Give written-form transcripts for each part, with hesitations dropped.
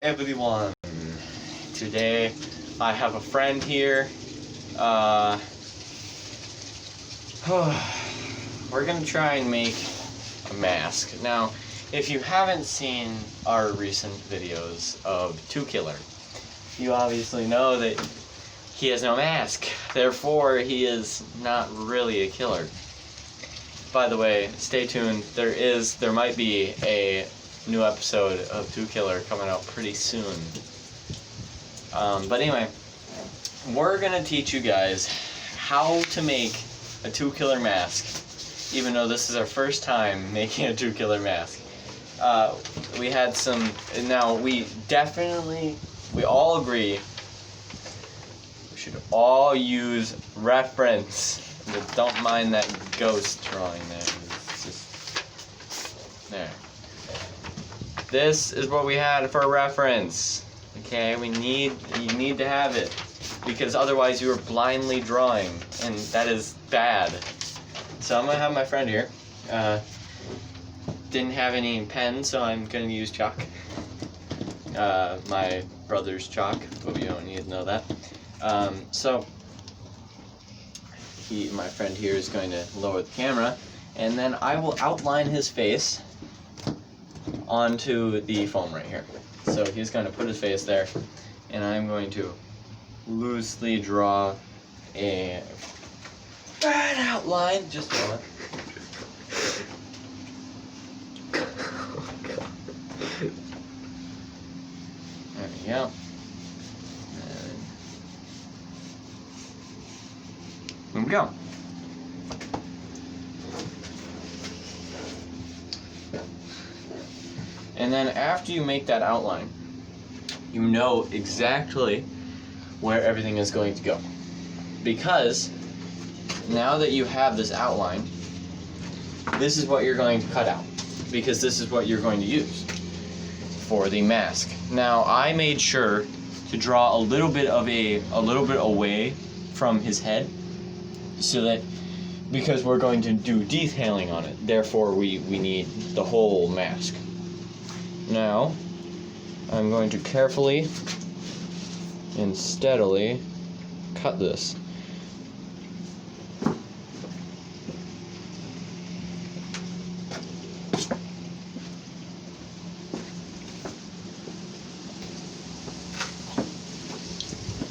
Everyone, today I have a friend here. Uh, we're gonna try and make a mask. Now, if you haven't seen our recent videos of 2Killer, you obviously know that he has no mask. Therefore, he is not really a killer. By the way, stay tuned. There might be a new episode of 2Killer coming out pretty soon. But anyway, we're gonna teach you guys how to make a 2Killer mask, even though this is our first time making a 2Killer mask. We had some, now we all agree we should all use reference. But don't mind that ghost drawing there. It's just there. This is what we had for reference. Okay, you need to have it, because otherwise you are blindly drawing, and that is bad. So I'm gonna have my friend here. Didn't have any pen, so I'm gonna use chalk. My brother's chalk, but you don't need to know that. My friend here is going to lower the camera, and then I will outline his face onto the foam right here. So he's going to put his face there, and I'm going to loosely draw a bad outline. Just a moment. There we go. Here we go. And then after you make that outline, you know exactly where everything is going to go. Because now that you have this outline, this is what you're going to cut out. Because this is what you're going to use for the mask. Now, I made sure to draw a little bit away from his head, so that, because we're going to do detailing on it, therefore we need the whole mask. Now, I'm going to carefully and steadily cut this.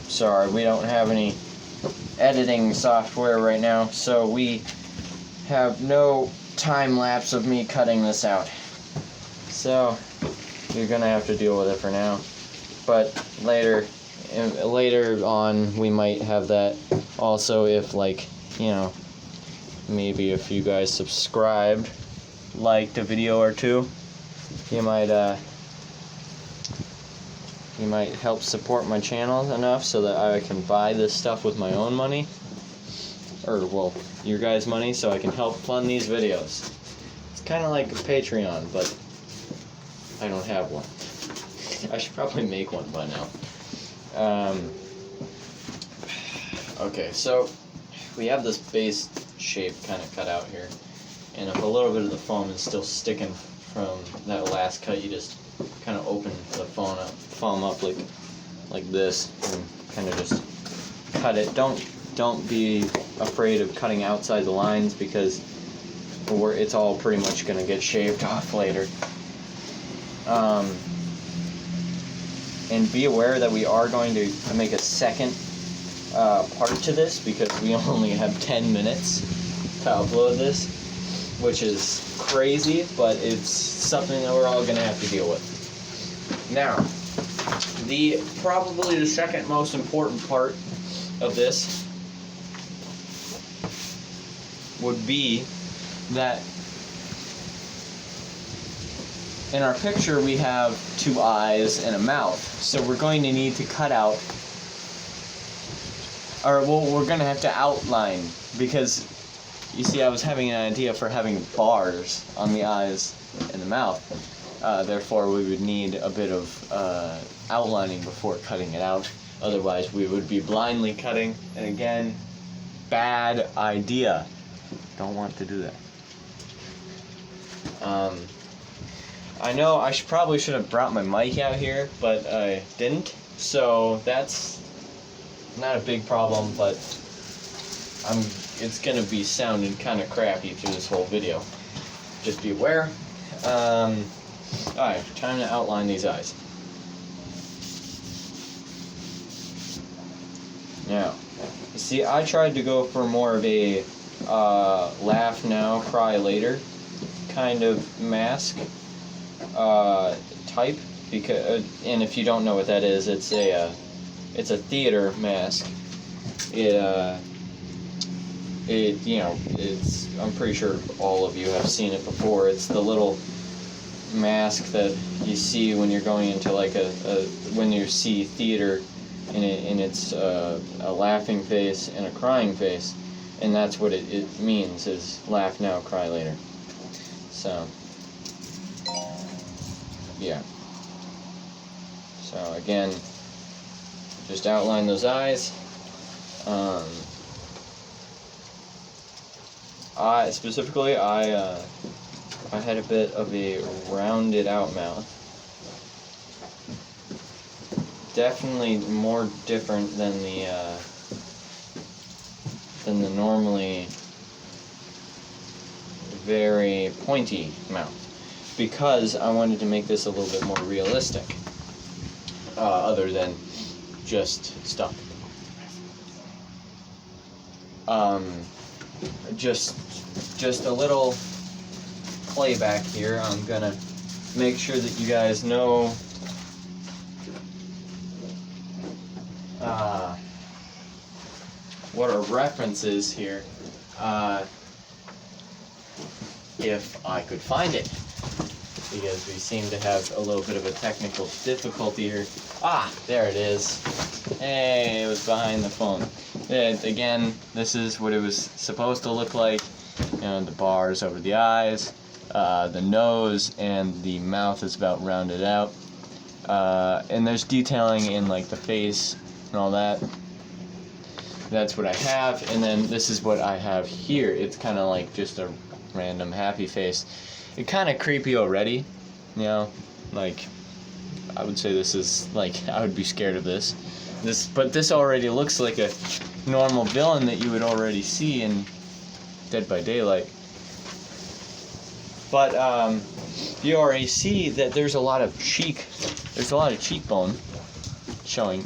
Sorry, we don't have any editing software right now, so we have no time lapse of me cutting this out. So you're gonna have to deal with it for now. But later on, we might have that also, if, like, you know, maybe if you guys subscribed, liked a video or two, you might help support my channel enough so that I can buy this stuff with my own money. Or, well, your guys' money, so I can help fund these videos. It's kind of like a Patreon, but I don't have one. I should probably make one by now. Okay, so we have this base shape kind of cut out here. And if a little bit of the foam is still sticking from that last cut, you just kind of open the foam up like this, and kind of just cut it. Don't be afraid of cutting outside the lines, because it's all pretty much going to get shaved off later. And be aware that we are going to make a second part to this, because we only have 10 minutes to upload this, which is crazy, but it's something that we're all going to have to deal with. Now, probably the second most important part of this would be that in our picture we have two eyes and a mouth, so we're going to need to cut out, we're going to have to outline, because you see, I was having an idea for having bars on the eyes and the mouth. Therefore, we would need a bit of outlining before cutting it out. Otherwise, we would be blindly cutting. And again, bad idea. Don't want to do that. I know I probably should have brought my mic out here, but I didn't. So that's not a big problem, but it's gonna be sounding kind of crappy through this whole video. Just be aware. Alright, time to outline these eyes. Now, you see, I tried to go for more of a laugh now, cry later kind of mask type, because and if you don't know what that is, it's a theater mask. It's I'm pretty sure all of you have seen it before. It's the little mask that you see when you're going into like when you see theater, and it's a laughing face and a crying face, and that's what it means, is laugh now, cry later. So yeah. So again, just outline those eyes. I had a bit of a rounded out mouth. Definitely more different than the normally very pointy mouth, because I wanted to make this a little bit more realistic, other than just stuff. Just a little playback here. I'm gonna make sure that you guys know what a reference is here, if I could find it, because we seem to have a little bit of a technical difficulty here. Ah, there it is. Hey, it was behind the phone. Again, this is what it was supposed to look like. You know, the bars over the eyes, the nose, and the mouth is about rounded out. And there's detailing in like the face and all that. That's what I have, and then this is what I have here. It's kind of like just a random happy face. It's kind of creepy already, you know, like I would say this is like, I would be scared of this. But this already looks like a normal villain that you would already see in Dead by Daylight. But you already see that there's a lot of cheekbone showing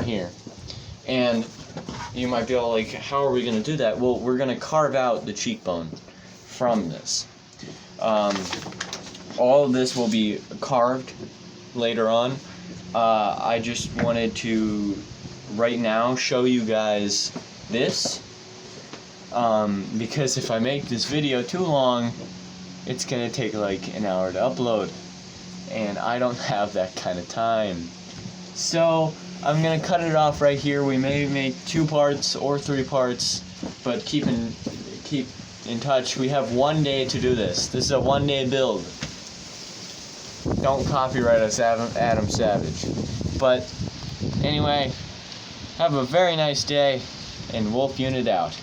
here. And you might be all like, how are we going to do that? Well, we're going to carve out the cheekbone from this. All of this will be carved later on. I just wanted to, right now, show you guys this. Because if I make this video too long, it's going to take like an hour to upload. And I don't have that kind of time. So I'm going to cut it off right here. We may make 2 parts or 3 parts, but keep in touch. We have 1 day to do this. This is a 1-day build. Don't copyright us, Adam Savage. But anyway, have a very nice day, and Wolf Unit out.